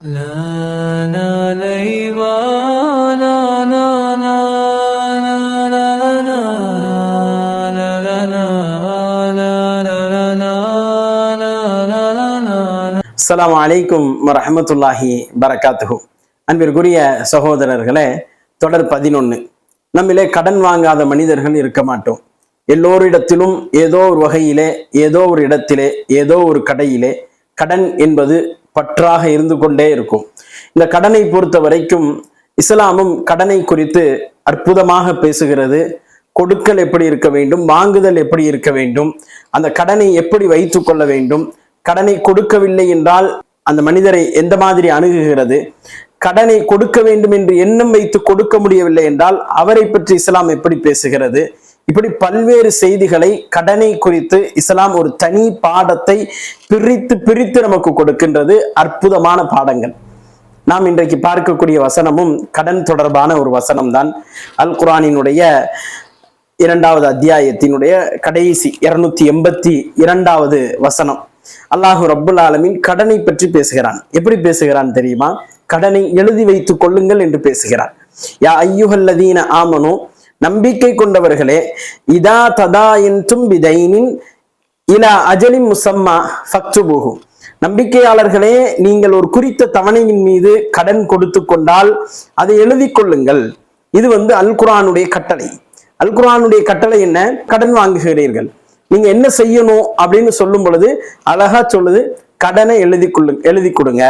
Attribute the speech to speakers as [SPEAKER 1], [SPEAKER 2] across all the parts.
[SPEAKER 1] அஸ்ஸலாமு அலைக்கும் வரஹ்மத்துல்லாஹி பரகாத்துஹு. அன்பிற்குரிய சகோதரர்களே, தொடர் 11. நம்மிலே கடன் வாங்காத மனிதர்கள் இருக்க மாட்டோம். எல்லோரிடத்திலும் ஏதோ ஒரு வகையிலே, ஏதோ ஒரு இடத்திலே, ஏதோ ஒரு கடையிலே கடன் என்பது பற்றாக இருந்து கொண்டே இருக்கும். இந்த கடனை பொறுத்த வரைக்கும் இஸ்லாமும் கடனை குறித்து அற்புதமாக பேசுகிறது. கொடுக்கல் எப்படி இருக்க வேண்டும், வாங்குதல் எப்படி இருக்க வேண்டும், அந்த கடனை எப்படி வைத்து கொள்ள வேண்டும், கடனை கொடுக்கவில்லை என்றால் அந்த மனிதரை எந்த மாதிரி அணுகுகிறது, கடனை கொடுக்க வேண்டும் என்று எண்ணம் வைத்து கொடுக்க முடியவில்லை என்றால் அவரை பற்றி இஸ்லாம் எப்படி பேசுகிறது, இப்படி பல்வேறு செய்திகளை கடனை குறித்து இஸ்லாம் ஒரு தனி பாடத்தை பிரித்து நமக்கு கொடுக்கின்றது. அற்புதமான பாடங்கள். நாம் இன்றைக்கு பார்க்கக்கூடிய வசனமும் கடன் தொடர்பான ஒரு வசனம் தான். அல் குர்ஆனினுடைய 2வது அத்தியாயத்தினுடைய கடைசி 282வது வசனம். அல்லாஹு ரப்புல் ஆலமீன் கடனை பற்றி பேசுகிறான். எப்படி பேசுகிறான் தெரியுமா? கடனை எழுதி வைத்துக் கொள்ளுங்கள் என்று பேசுகிறான். யா ஐயுஹல்லதீன ஆமனு, நம்பிக்கை கொண்டவர்களே, இதா ததாயன்தும் பிதைனின் இலா அஜலின் முஸம்மா ஃபக்துபுஹு, நம்பிக்கையாளர்களே, நீங்கள் ஒரு குறித்த தவணையின் மீது கடன் கொடுத்து கொண்டால் அதை எழுதி கொள்ளுங்கள். இது அல் குர்ஆனுடைய கட்டளை. அல் குர்ஆனுடைய கட்டளை என்ன? கடன் வாங்குகிறீர்கள், நீங்க என்ன செய்யணும் அப்படின்னு சொல்லும் பொழுது அழகா சொல்லுது, கடனை எழுதி கொடுங்க.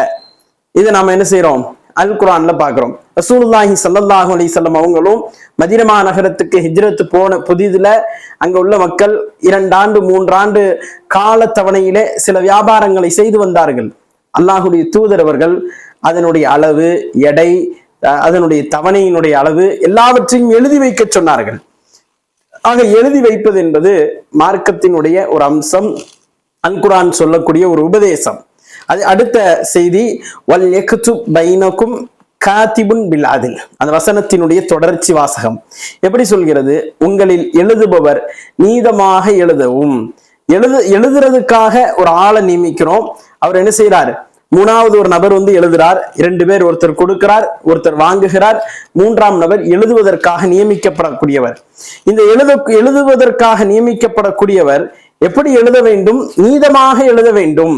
[SPEAKER 1] இதை நாம என்ன செய்யறோம்? அல் குர்ஆன்ல பாக்குறோம். ரசூலுல்லாஹி ஸல்லல்லாஹு அலைஹி வஸல்லம் அவங்களும் மதீனா நகரத்துக்கு ஹிஜ்ரத் போன புதிதுல அங்க உள்ள மக்கள் 2 ஆண்டு 3 ஆண்டு கால தவணையிலே சில வியாபாரங்களை செய்து வந்தார்கள். அல்லாஹுடைய தூதர் அவர்கள் அதனுடைய அளவு, எடை, அதனுடைய தவணையினுடைய அளவு எல்லாவற்றையும் எழுதி வைக்க சொன்னார்கள். ஆக எழுதி வைப்பது என்பது மார்க்கத்தினுடைய ஒரு அம்சம். அல் குர்ஆன் சொல்லக்கூடிய ஒரு உபதேசம். அது அடுத்த செய்தி, வல் யக்துப் பைனகும் காதிபுன் பில் அத்ல். அந்த வசனத்தினுடைய தொடர்ச்சி வாசகம் எப்படி சொல்கிறது? உங்களில் எழுதுபவர் நீதமாக எழுதவும். எழுதுறதுக்காக ஒரு ஆளை நியமிக்கிறோம். அவர் என்ன செய்யறார்? 3வது ஒரு நபர் எழுதுறார். 2 பேர், ஒருத்தர் கொடுக்கிறார், ஒருத்தர் வாங்குகிறார். 3ஆம் நபர் எழுதுவதற்காக நியமிக்கப்படக்கூடியவர். இந்த எழுதுவதற்காக நியமிக்கப்படக்கூடியவர் எப்படி எழுத வேண்டும்? நீதமாக எழுத வேண்டும்.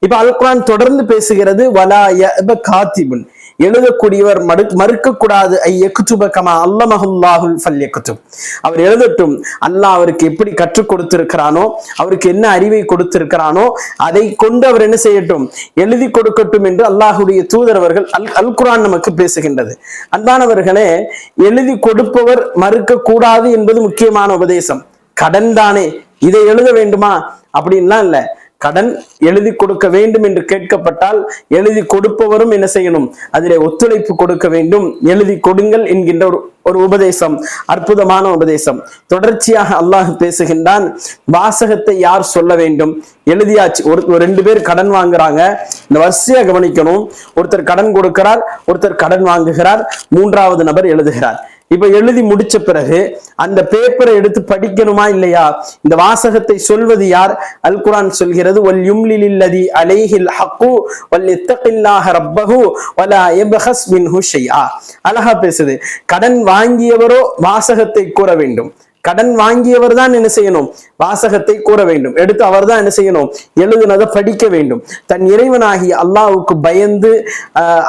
[SPEAKER 1] இப்ப அல் குர்ஆன் தொடர்ந்து பேசுகிறது, வலா யஅப காதிபுன், எழுதக்கூடியவர் மறுக்கக்கூடாது. ஐயக்துப கமா அல்லமஹுல்லாஹுல் ஃபல்யக்துப், அவர் எழுதட்டும். அல்லாஹ் அவருக்கு எப்படி கற்றுக் கொடுத்திருக்கிறானோ, அவருக்கு என்ன அறிவை கொடுத்திருக்கிறானோ அதை கொண்டு அவர் என்ன செய்யட்டும்? எழுதி கொடுக்கட்டும் என்று அல்லாஹுடைய தூதர் அவர்கள் அல் குர்ஆன் நமக்கு பேசுகின்றது. அன்பானவர்களே, எழுதி கொடுப்பவர் மறுக்க கூடாது என்பது முக்கியமான உபதேசம். கடன் தானே, இதை எழுத வேண்டுமா அப்படின்லாம் இல்ல. கடன் எழுதி கொடுக்க வேண்டும் என்று கேட்கப்பட்டால் எழுதி கொடுப்பவரும் என்ன செய்யணும்? அதிலே ஒத்துழைப்பு கொடுக்க வேண்டும். எழுதி கொடுங்கள் என்கின்ற ஒரு உபதேசம், அற்புதமான உபதேசம். தொடர்ச்சியாக அல்லாஹ் பேசுகின்றான். வாசகத்தை யார் சொல்ல வேண்டும்? எழுதியாச்சு. ஒரு 2 பேர் கடன் வாங்குறாங்க. இந்த வரிசையா கவனிக்கணும். ஒருத்தர் கடன் கொடுக்கிறார், ஒருத்தர் கடன் வாங்குகிறார், 3வது நபர் எழுதுகிறார். இப்ப எழுதி முடிச்ச பிறகு அந்த பேப்பரை எடுத்து படிக்கணுமா இல்லையா? இந்த வாசகத்தை சொல்வது யார்? அல் குர்ஆன் சொல்கிறது, வல் யும்லில்லதி அலைஹில் ஹக்கு வல் இத்தகில்லாஹ ரப்பஹு வலா யப்ஹஸ் மின்ஹு ஷைஆ. அழகா பேசுது. கடன் வாங்கியவரோ வாசகத்தை கூற வேண்டும். கடன் வாங்கியவர் தான் என்ன செய்யணும்? வாசகத்தை கூற வேண்டும். எடுத்து அவர் தான் என்ன செய்யணும்? எழுதுனதை படிக்க வேண்டும். தன் இறைவனாகி அல்லாஹ்வுக்கு பயந்து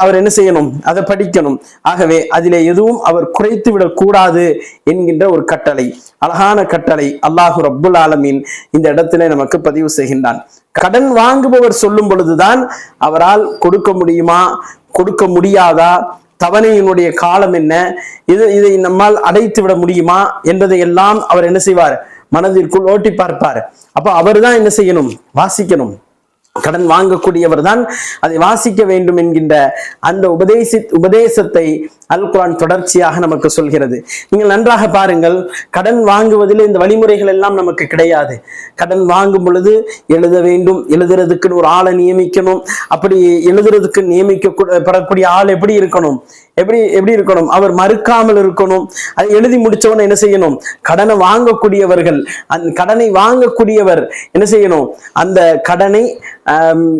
[SPEAKER 1] அவர் என்ன செய்யணும்? அதை படிக்கணும். ஆகவே அதிலே எதுவும் அவர் குறைத்து விடக் கூடாது என்கின்ற ஒரு கட்டளை, அழகான கட்டளை அல்லாஹு ரப்புல் ஆலமீன் இந்த இடத்திலே நமக்கு பதிவு செய்கின்றான். கடன் வாங்குபவர் சொல்லும் பொழுதுதான் அவரால் கொடுக்க முடியுமா, கொடுக்க முடியாதா, தவணையினுடைய காலம் என்ன, இதை நம்மால் அடைத்து விட முடியுமா என்பதை எல்லாம் அவர் என்ன செய்வார்? மனதிற்குள் ஓட்டி பார்ப்பார். அப்ப அவர் தான் என்ன செய்யணும்? வாசிக்கணும். கடன் வாங்கக்கூடியவர் தான் அதை வாசிக்க வேண்டும் என்கின்ற அந்த உபதேசத்தை அல் குர்ஆன் தொடர்ச்சியாக நமக்கு சொல்கிறது. நீங்கள் நன்றாக பாருங்கள், கடன் வாங்குவதில் இந்த வழிமுறைகள் எல்லாம் நமக்கு கிடையாது. கடன் வாங்கும் பொழுது எழுத வேண்டும், எழுதுறதுக்குன்னு ஒரு ஆளை நியமிக்கணும். அப்படி எழுதுறதுக்கு நியமிக்கப்படக்கூடிய ஆள் எப்படி இருக்கணும்? எப்படி எப்படி இருக்கணும், அவர் மறுக்காமல் இருக்கணும். அதை எழுதி முடிச்சவன என்ன செய்யணும், கடனை வாங்கக்கூடியவர்கள், அந்த கடனை வாங்கக்கூடியவர் என்ன செய்யணும், அந்த கடனை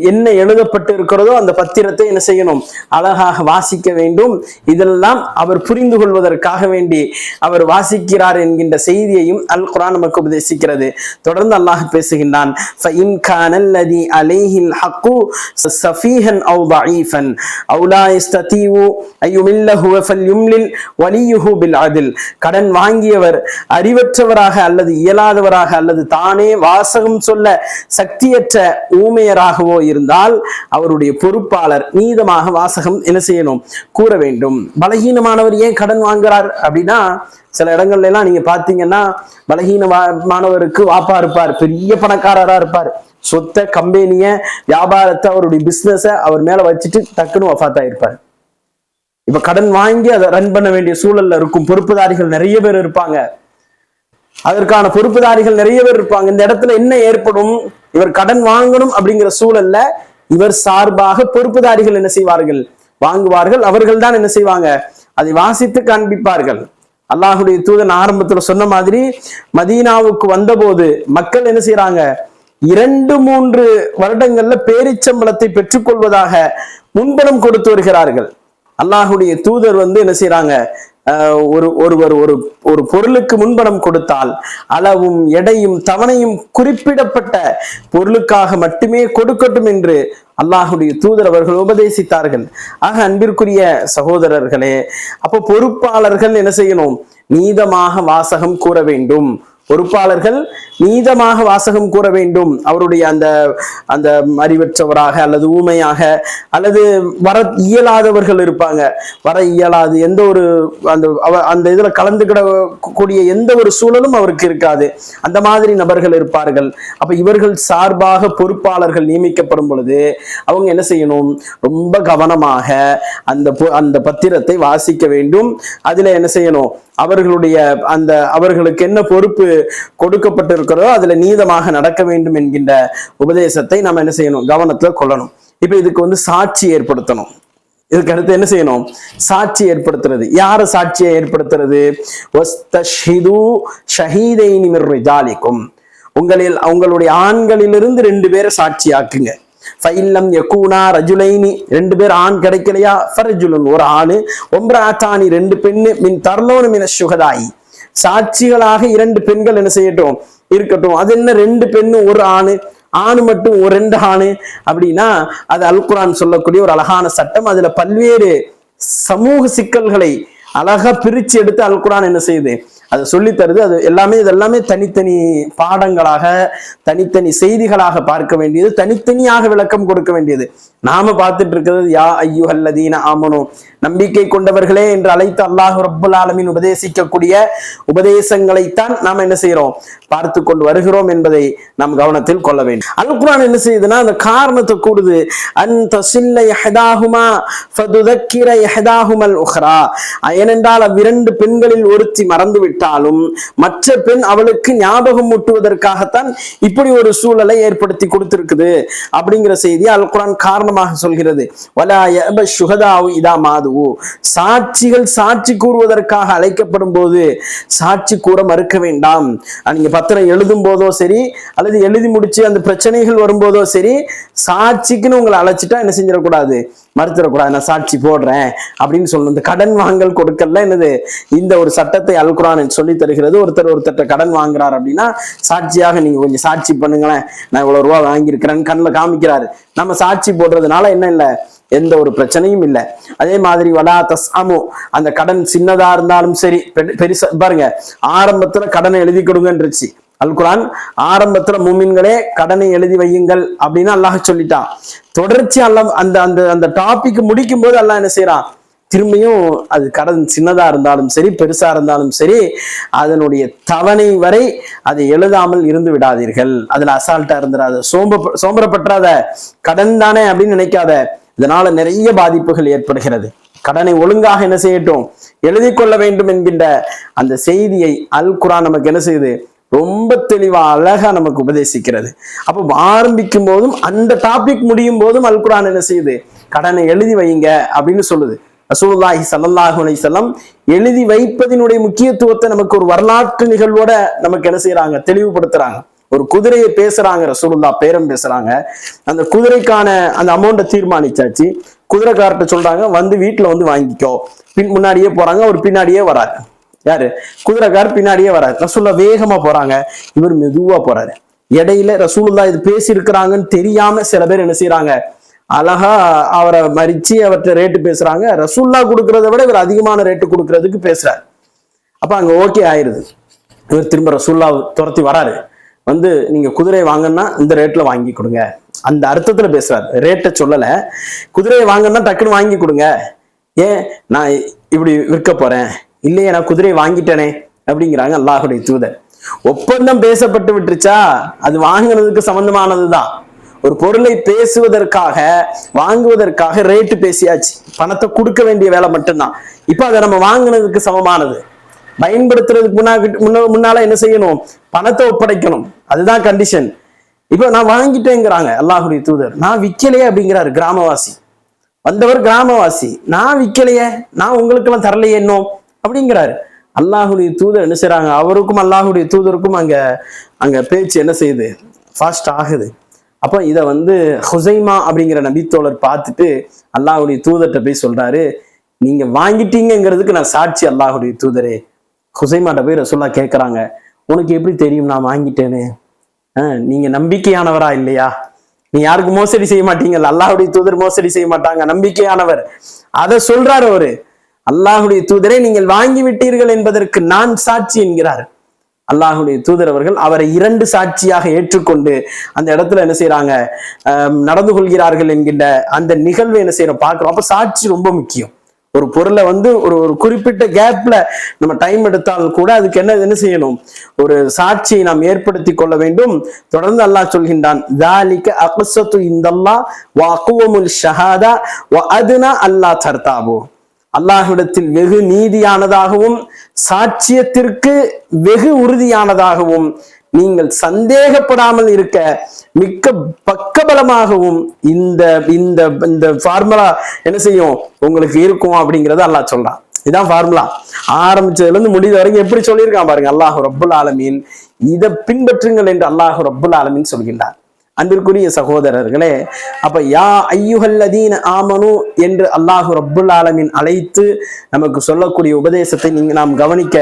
[SPEAKER 1] என்ன எழுதப்பட்டு இருக்கிறதோ அந்த பத்திரத்தை என்ன செய்யணும், அழகாக வாசிக்க வேண்டும். இதெல்லாம் அவர் புரிந்து கொள்வதற்காக வேண்டி அவர் வாசிக்கிறார் என்கின்ற செய்தியையும் அல் குர்ஆன் நமக்கு உபதேசிக்கிறது. தொடர்ந்து அல்லாஹ் பேசுகின்றான், فَإِنْ كَانَ الَّذِي عَلَيْهِ الْحَقُّ سَفِيهًا أَوْ ضَعِيفًا أَوْ لَا يَسْتَطِيعُ أَنْ يُمِلَّهُ فَلْيُمْلِلْ وَلِيُّهُ بِالْعَدْلِ. கடன் வாங்கியவர் அறிவற்றவராக அல்லது இயலாதவராக அல்லது தானே வாசகம் சொல்ல சக்தியற்ற ஊமையராகவோ இருந்தால் அவருடைய பொறுப்பாளர் நீதமாக வாசகம் என்ன செய்யணும், கூற வேண்டும். பலகீனமானவர் ஏன் கடன் வாங்குறார் அப்படின்னா, சில இடங்கள்ல எல்லாம் நீங்க பாத்தீங்கன்னா பலகீனமானவருக்கு வாப்பா இருப்பார், பெரிய பணக்காரரா இருப்பார், சொத்த கம்பெனிய வியாபாரத்தை அவருடைய பிசினஸ அவர் மேல வச்சுட்டு டக்குன்னு வஃபாத்தா இருப்பார். இப்ப கடன் வாங்கி அதை ரன் பண்ண வேண்டிய சூழல்ல இருக்கும் பொறுப்புதாரிகள் நிறைய பேர் இருப்பாங்க. அதற்கான பொறுப்புதாரிகள் நிறைய பேர் இருப்பாங்க. இந்த இடத்துல என்ன ஏற்படும், இவர் கடன் வாங்கணும் அப்படிங்கிற சூழல்ல இவர் சார்பாக பொறுப்புதாரிகள் என்ன செய்வார்கள், வாங்குவார்கள். அவர்கள் தான் என்ன செய்வாங்க, அதை வாசித்து காண்பிப்பார்கள். அல்லாஹுடைய தூதன் ஆரம்பத்துல சொன்ன மாதிரி மதீனாவுக்கு வந்த போது மக்கள் என்ன செய்யறாங்க, 2-3 வருடங்கள்ல பேரிச்சம்பளத்தை பெற்றுக்கொள்வதாக முன்பணம் கொடுத்து வருகிறார்கள். அல்லாஹுடைய தூதர் என்ன செய்யறாங்க, ஒருவர் ஒரு பொருளுக்கு முன்பணம் கொடுத்தால் அளவும் எடையும் தவணையும் குறிப்பிடப்பட்ட பொருளுக்காக மட்டுமே கொடுக்கட்டும் என்று அல்லாஹுடைய தூதர் அவர்கள் உபதேசித்தார்கள். ஆக அன்பிற்குரிய சகோதரர்களே, அப்போ பொறுப்பாளர்கள் என்ன செய்யணும், நீதமாக வாசகம் கூற வேண்டும். பொறுப்பாளர்கள் நீதமாக வாசகம் கூற வேண்டும். அவருடைய அந்த அந்த அறிவற்றவராக அல்லது ஊமையாக அல்லது வர இயலாதவர்கள் இருப்பாங்க, வர இயலாது எந்த ஒரு அந்த இதுல கலந்துக்கிடக்கூடிய எந்த ஒரு சூழலும் அவருக்கு இருக்காது, அந்த மாதிரி நபர்கள் இருப்பார்கள். அப்ப இவர்கள் சார்பாக பொறுப்பாளர்கள் நியமிக்கப்படும் பொழுது அவங்க என்ன செய்யணும், ரொம்ப கவனமாக அந்த பத்திரத்தை வாசிக்க வேண்டும். அதுல என்ன செய்யணும், அவர்களுடைய அந்த அவர்களுக்கு என்ன பொறுப்பு கொடுக்கப்பட்டிருக்கிறதோ அதுல நீதமாக நடக்க வேண்டும் என்கின்ற உபதேசத்தை நம்ம என்ன செய்யணும், கவனத்துல கொள்ளணும். இப்ப இதுக்கு சாட்சி ஏற்படுத்தணும். இதுக்கு அடுத்து என்ன செய்யணும், சாட்சி ஏற்படுத்துறது. யார சாட்சியை ஏற்படுத்துறது, உங்களுடைய ஆண்களிலிருந்து 2 பேரை சாட்சியாக்குங்க. ஃபைல்லம் யகூனா ரஜுலைனி, 2 பேர் ஆண் கிடைக்கலையா, ஃபரஜுலுன் ஒரு ஆணு, ஒம்ராத்தானி 2 பெண்ணு, மின் தர்லோனு மின சுகதாயி சாட்சிகளாக 2 பெண்கள் என்ன செய்யட்டும், இருக்கட்டும். அது என்ன 2 பெண்ணு ஒரு ஆணு, ஆணு மட்டும் 2 ஆணு அப்படின்னா அது அல் குர்ஆன் சொல்லக்கூடிய ஒரு அழகான சட்டம். அதுல பல்வேறு சமூக சிக்கல்களை அழகா பிரிச்சு எடுத்து அல் குர்ஆன் என்ன செய்யுது, அதை சொல்லி தருது. அது இதெல்லாமே தனித்தனி பாடங்களாக தனித்தனி செய்திகளாக பார்க்க வேண்டியது, தனித்தனியாக விளக்கம் கொடுக்க வேண்டியது. நாம பார்த்துட்டு இருக்கிறது யா அய்யுஹல்லதீன ஆமனூ, நம்பிக்கை கொண்டவர்களே என்று அழைத்து அல்லாஹ் ரப்புல் ஆலமீன் உபதேசிக்கக்கூடிய உபதேசங்களைத்தான் நாம் என்ன செய்யறோம், பார்த்து கொண்டு வருகிறோம் என்பதை நாம் கவனத்தில் கொள்ள வேண்டும். அல் குர்ஆன் என்ன செய்யுதுன்னா அந்த காரணத்தை கூடுது. அன் தஸில்ல யஹதாஹுமா ஃபதுதக்கிர யஹதாஹுமல் உக்ரா, ஏனென்றால் அவ்விரண்டு பெண்களில் ஒருத்தி மறந்து விட்டாலும் மற்ற பெண் அவளுக்கு ஞாபகம் ஊட்டுவதற்காகத்தான் இப்படி ஒரு சூழலை ஏற்படுத்தி கொடுத்திருக்குது அப்படிங்கிற செய்தி அல் குர்ஆன் காரணமாக சொல்கிறது. வலா யப ஷுஹதாஉ இதா மாது, சாட்சிகள் சாட்சி கூறுவதற்காக அழைக்கப்படும் போது சாட்சி கூற மறுக்க வேண்டாம். நீங்க பத்திரம் எழுதும் போதோ சரி அல்லது எழுதி முடிச்சு அந்த பிரச்சனைகள் வரும்போதோ சரி, சாட்சிக்குன்னு உங்களை அழைச்சிட்டா என்ன செஞ்சிடக்கூடாது, மறுத்துடக்கூடாது. நான் சாட்சி போடுறேன் அப்படின்னு சொல்லணும். இந்த கடன் வாங்கல் கொடுக்கல என்னது, இந்த ஒரு சட்டத்தை அல் குர்ஆன் சொல்லி தருகிறது. ஒருத்தர் கடன் வாங்குறாரு அப்படின்னா சாட்சியாக நீங்க கொஞ்சம் சாட்சி பண்ணுங்களேன், நான் இவ்வளவு ரூபா வாங்கியிருக்கிறேன்னு கண்ணில் காமிக்கிறாரு. நம்ம சாட்சி போடுறதுனால என்ன இல்லை, எந்த ஒரு பிரச்சனையும் இல்லை. அதே மாதிரி வலா தஸ்அமு, அந்த கடன் சின்னதா இருந்தாலும் சரி பெருசா, பாருங்க ஆரம்பத்துல கடனை எழுதி கொடுங்கன்றுச்சு அல் குர்ஆன். ஆரம்பத்துல மூமின்களே கடனை எழுதி வையுங்கள் அப்படின்னு அல்லாஹ் சொல்லிட்டான். தொடர்ச்சி அல்லாஹ் அந்த அந்த அந்த டாபிக் முடிக்கும் போது அல்லாஹ் என்ன செய்யறான், திரும்பியும் அது கடன் சின்னதா இருந்தாலும் சரி பெருசா இருந்தாலும் சரி அதனுடைய தவணை வரை அதை எழுதாமல் இருந்து விடாதீர்கள். அதுல அசால்ட்டா இருந்துடாத, சோம்பரப்பற்றாத, கடன் தானே அப்படின்னு நினைக்காத. இதனால நிறைய பாதிப்புகள் ஏற்படுகிறது. கடனை ஒழுங்காக என்ன செய்யட்டும், எழுதி கொள்ள வேண்டும் என்கின்ற அந்த செய்தியை அல் குர்ஆன் நமக்கு என்ன செய்யுது, ரொம்ப தெளிவா அழகா நமக்கு உபதேசிக்கிறது. அப்போ ஆரம்பிக்கும் போதும் அந்த டாபிக் முடியும் போதும் அல் குர்ஆன் என்ன செய்யுது, கடனை எழுதி வைங்க அப்படின்னு சொல்லுது. ரசூலுல்லாஹி ஸல்லல்லாஹு அலைஹி வஸல்லம் எழுதி வைப்பதினுடைய முக்கியத்துவத்தை நமக்கு ஒரு வரலாற்று நிகழ்வோட நமக்கு என்ன செய்யறாங்க, தெளிவுபடுத்துறாங்க. ஒரு குதிரையை பேசுறாங்க, ரசூலுல்லாஹ் பேரம் பேசுறாங்க. அந்த குதிரைக்கான அந்த அமௌண்ட்டை தீர்மானிச்சாச்சு. குதிரைக்கார்ட்ட சொல்றாங்க, வந்து வீட்டுல வந்து வாங்கிக்கோ. முன்னாடியே போறாங்க, அவர் பின்னாடியே வராரு. யாரு? குதிரைக்கார் பின்னாடியே வராரு. ரசூலுல்லாஹ் வேகமா போறாங்க, இவர் மெதுவா போறாரு. இடையில ரசூலுல்லாஹ் இது பேசி இருக்கிறாங்கன்னு தெரியாம சில பேர் என்ன செய்யறாங்க, அழகா அவரை மறிச்சு அவர்கிட்ட ரேட்டு பேசுறாங்க. ரசூலுல்லாஹ் கொடுக்கறத விட இவர் அதிகமான ரேட்டு கொடுக்கறதுக்கு பேசுறாரு. அப்ப அங்க ஓகே ஆயிருது. இவர் திரும்ப ரசூலுல்லாஹ் துரத்தி வராரு. வந்து நீங்க குதிரை வாங்கன்னா இந்த ரேட்ல வாங்கி கொடுங்க, அந்த அர்த்தத்துல பேசுறாரு. ரேட்டை சொல்லல, குதிரையை வாங்கன்னா டக்குன்னு வாங்கி கொடுங்க. ஏன் நான் இப்படி விற்க போறேன், இல்லையே நான் குதிரையை வாங்கிட்டேனே அப்படிங்கிறாங்க அல்லாஹுடைய தூதர். ஒப்பந்தம் பேசப்பட்டு விட்டுருச்சா, அது வாங்கினதுக்கு சம்பந்தமானதுதான். ஒரு பொருளை பேசுவதற்காக வாங்குவதற்காக ரேட்டு பேசியாச்சு, பணத்தை கொடுக்க வேண்டிய வேலை மட்டும்தான். இப்ப அதை நம்ம வாங்கினதுக்கு சமமானது. பயன்படுத்துறதுக்கு முன்னால என்ன செய்யணும், பணத்தை ஒப்படைக்கணும், அதுதான் கண்டிஷன். இப்ப நான் வாங்கிட்டேங்கிறாங்க அல்லாஹுடைய தூதர். நான் விற்கலையே அப்படிங்கிறாரு கிராமவாசி. வந்தவர் கிராமவாசி, நான் விற்கலையே, நான் உங்களுக்கு எல்லாம் தரலையே இன்னும் அப்படிங்கிறாரு. அல்லாஹுடைய தூதர் என்ன செய்யறாங்க, அவருக்கும் அல்லாஹுடைய தூதருக்கும் அங்க பேச்சு என்ன செய்யுது, ஃபாஸ்ட் ஆகுது. அப்ப இதை வந்து ஹுசைமா அப்படிங்கிற நபித்தோழர் பார்த்துட்டு அல்லாஹுடைய தூதர்கிட்ட போய் சொல்றாரு, நீங்க வாங்கிட்டீங்கிறதுக்கு நான் சாட்சி அல்லாஹுடைய தூதரே. ஹுசைமாட்ட போய் ரசூலுல்லாஹ் கேட்கறாங்க, உனக்கு எப்படி தெரியும் நான் வாங்கிட்டேன்னு? நீங்க நம்பிக்கையானவரா இல்லையா? நீ யாருக்கு மோசடி செய்ய மாட்டீங்கல்ல, அல்லாஹுடைய தூதர் மோசடி செய்ய மாட்டாங்க, நம்பிக்கையானவர். அதை சொல்றாரு அவரு. அல்லாஹுடைய தூதரை நீங்கள் வாங்கி விட்டீர்கள் என்பதற்கு நான் சாட்சி என்கிறார். அல்லாஹுடைய தூதர் அவர்கள் அவரை 2 சாட்சியாக ஏற்றுக்கொண்டு அந்த இடத்துல என்ன செய்யறாங்க, நடந்து கொள்கிறார்கள் என்கின்ற அந்த நிகழ்வை என்ன செய்யறோம் பார்க்கிறோம். அப்ப சாட்சி ரொம்ப முக்கியம். ஒரு பொருளை வந்து ஒரு குறிப்பிட்ட கேப்ல நம்ம டைம் எடுத்தாலும் கூட அதுக்கு என்ன செய்யணும், ஒரு சாட்சியை நாம் ஏற்படுத்தி கொள்ள வேண்டும். தொடர்ந்து அல்லாஹ் சொல்கின்றான், ذَلِكَ أَقْسَطُ عِندَ اللَّهِ وَأَقْوَمُ الشَّهَادَةِ وَأَدْنَى أَلَّا تَرْتَابُوا. அல்லாஹ்விடத்தில் வெகு நீதியானதாகவும் சாட்சியத்திற்கு வெகு உறுதியானதாகவும் நீங்கள் சந்தேகப்படாமல் இருக்க மிக்க பக்கபலமாகவும் இந்த இந்த இந்த ஃபார்முலா என்ன செய்யும் உங்களுக்கு இருக்கும் அப்படிங்கறத அல்லாஹ் சொல்றான். இதான் ஃபார்முலா. ஆரம்பிச்சதுல இருந்து முடிவு வரைக்கும் எப்படி சொல்லியிருக்கான் பாருங்க அல்லாஹ் ரப்புல் ஆலமீன். இதை பின்பற்றுங்கள் என்று அல்லாஹ் ரப்புல் ஆலமீன் சொல்கின்றார். அன்பிற்குரிய சகோதரர்களே, அப்ப யா ஐயுஹல்லதீன ஆமனு என்று அல்லாஹு ரப்புல் ஆலமீன் அழைத்து நமக்கு சொல்லக்கூடிய உபதேசத்தை நாம் கவனிக்க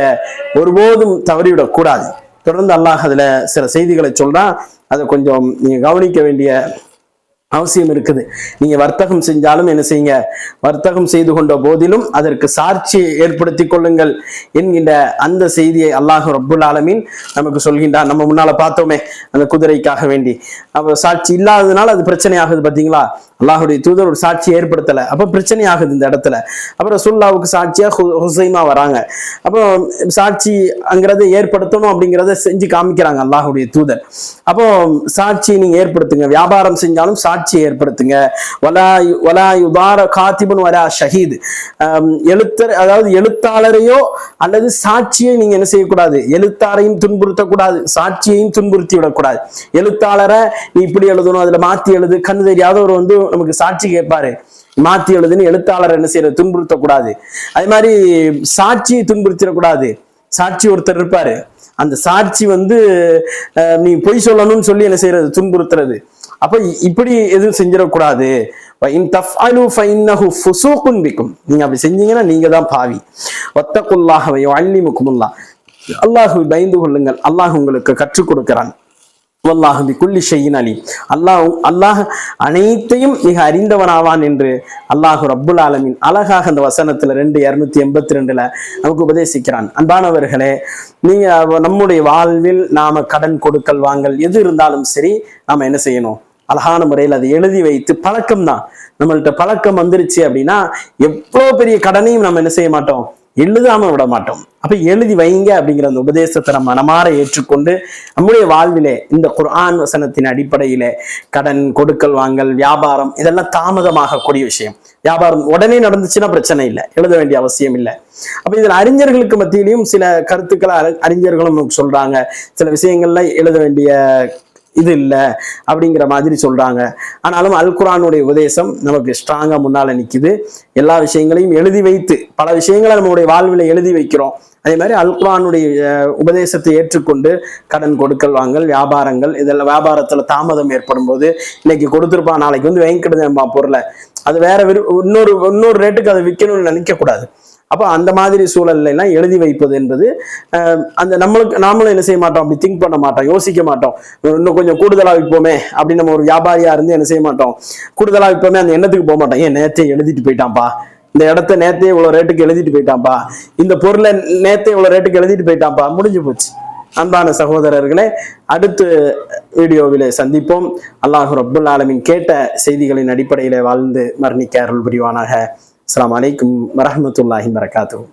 [SPEAKER 1] ஒருபோதும் தவறிவிடக் கூடாது. தொடர்ந்து அல்லாஹ் அதுல சில செய்திகளை சொல்றான், அதை கொஞ்சம் நீங்க கவனிக்க வேண்டிய அவசியம் இருக்குது. நீங்க வர்த்தகம் செஞ்சாலும் என்ன செய்யுங்க, வர்த்தகம் செய்து கொண்ட போதிலும் அதற்கு சாட்சியை ஏற்படுத்தி கொள்ளுங்கள் என்கின்ற அந்த செய்தியை அல்லாஹ் ரப்புல் ஆலமீன் நமக்கு சொல்கின்றான். நம்ம முன்னால பார்த்தோமே அந்த குதிரைக்காக வேண்டி அப்ப சாட்சி இல்லாததுனால அது பிரச்சனை ஆகுது பாத்தீங்களா. அல்லாஹுடைய தூதர் ஒரு சாட்சி ஏற்படுத்தல, அப்ப பிரச்சனை ஆகுது இந்த இடத்துல. அப்புறம் ரசூலுல்லாஹ்வுக்கு சாட்சியா ஹுசைமா வராங்க. அப்போ சாட்சிங்கிறத ஏற்படுத்தணும் அப்படிங்கிறத செஞ்சு காமிக்கிறாங்க அல்லாஹுடைய தூதர். அப்போ சாட்சியை நீங்க ஏற்படுத்துங்க, வியாபாரம் செஞ்சாலும் சாட்சியை ஏற்படுத்துங்க. எழுத்தர், அதாவது எழுத்தாளரையோ அல்லது சாட்சியை நீங்க என்ன செய்யக்கூடாது, எழுத்தாரையும் துன்புறுத்தக்கூடாது, சாட்சியையும் துன்புறுத்தி விடக்கூடாது. எழுத்தாளரை நீ இப்படி எழுதணும், அதுல மாத்தி எழுது, கண்ணு தெரியாதவர் வந்து நமக்கு சாட்சி கேட்பாரு, மாத்தி எழுதுன்னு எழுத்தாளர் என்ன செய்யறது, துன்புறுத்தக்கூடாது. அதே மாதிரி சாட்சியை துன்புறுத்திடக்கூடாது. சாட்சி ஒருத்தர் இருப்பாரு, அந்த சாட்சி வந்து நீ பொய் சொல்லணும்னு சொல்லி என்ன செய்யறது, துன்புறுத்துறது. அப்ப இப்படி எதுவும் செஞ்சிடக்கூடாது. நீங்க அப்படி செஞ்சீங்கன்னா நீங்க தான் பாவி. வத்தகுல்லாஹ் வயுஅல்லிமுகுமுல்லாஹ், அல்லாஹ்வை பயந்து கொள்ளுங்கள், அல்லாஹ் உங்களுக்கு கற்றுக் கொடுக்கிறான். வல்லாஹு பிகுல்லி ஷைஇன் அலீம், அல்லாஹ் அனைத்தையும் மிக அறிந்தவனாவான் என்று அல்லாஹ் ரப்புல் ஆலமீன் அழகாக அந்த வசனத்துல 282 நமக்கு உபதேசிக்கிறான். அன்பானவர்களே, நீங்க நம்முடைய வாழ்வில் நாம கடன் கொடுக்கல் வாங்கல் எது இருந்தாலும் சரி, நாம என்ன செய்யணும், அழகான முறையில் அதை எழுதி வைத்து, பழக்கம் தான் நம்மள்ட்ட பழக்கம் வந்துருச்சு அப்படின்னா எவ்வளவு பெரிய கடனையும் நம்ம என்ன செய்ய மாட்டோம், எழுதாம விட மாட்டோம். அப்ப எழுதி வைங்க அப்படிங்கிற அந்த உபதேசத்தை நம்ம மனமாற ஏற்றுக்கொண்டு நம்முடைய வாழ்விலே இந்த குர்ஆன் வசனத்தின் அடிப்படையிலே கடன் கொடுக்கல் வாங்கல் வியாபாரம் இதெல்லாம் தாமதமாக கூடிய விஷயம். வியாபாரம் உடனே நடந்துச்சுன்னா பிரச்சனை இல்லை, எழுத வேண்டிய அவசியம் இல்லை. அப்ப இதுல அறிஞர்களுக்கு மத்தியிலையும் சில கருத்துக்களை அறிஞர்களும் நமக்கு சொல்றாங்க. சில விஷயங்கள்ல எழுத வேண்டிய இது இல்லை அப்படிங்கிற மாதிரி சொல்றாங்க. ஆனாலும் அல் குர்ஆனுடைய உபதேசம் நமக்கு ஸ்ட்ராங்கா முன்னால நிக்குது. எல்லா விஷயங்களையும் எழுதி வைத்து பல விஷயங்களை நம்மளுடைய வாழ்வில் எழுதி வைக்கிறோம். அதே மாதிரி அல் குர்ஆனுடைய உபதேசத்தை ஏற்றுக்கொண்டு கடன் கொடுக்கல் வாங்கல், வியாபாரங்கள், இதெல்லாம் வியாபாரத்துல தாமதம் ஏற்படும் போது இன்னைக்கு கொடுத்துருப்பான், நாளைக்கு வந்து வாங்கிக்கிடுதேன்பா பொருளை, அது வேற இன்னொரு ரேட்டுக்கு அதை விற்கணும்னு நினைக்க கூடாது. அப்போ அந்த மாதிரி சூழல்ல எல்லாம் எழுதி வைப்பது என்பது அந்த நாமளும் என்ன செய்ய மாட்டோம், அப்படி திங்க் பண்ண மாட்டோம், யோசிக்க மாட்டோம். இன்னும் கொஞ்சம் கூடுதலா விற்போமே அப்படின்னு நம்ம ஒரு வியாபாரியா இருந்து என்ன செய்ய மாட்டோம், கூடுதலா விற்போமே அந்த எண்ணத்துக்கு போக மாட்டோம். ஏன் நேத்தே எழுதிட்டு போயிட்டான்ப்பா, இந்த இடத்த நேத்தே இவ்வளவு ரேட்டுக்கு எழுதிட்டு போயிட்டான்ப்பா, இந்த பொருளை நேத்தே இவ்வளவு ரேட்டுக்கு எழுதிட்டு போயிட்டான்ப்பா, முடிஞ்சு போச்சு. அன்பான சகோதரர்களே, அடுத்த வீடியோவிலே சந்திப்போம். அல்லாஹ் ரப்புல் ஆலமீன் கேட்ட செய்திகளின் அடிப்படையிலே வாழ்ந்து மரணிக்க அருள் புரிவானாக. அஸ்ஸலாமு அலைக்கும் வரஹ்மத்துல்லாஹி வபரகாத்துஹு.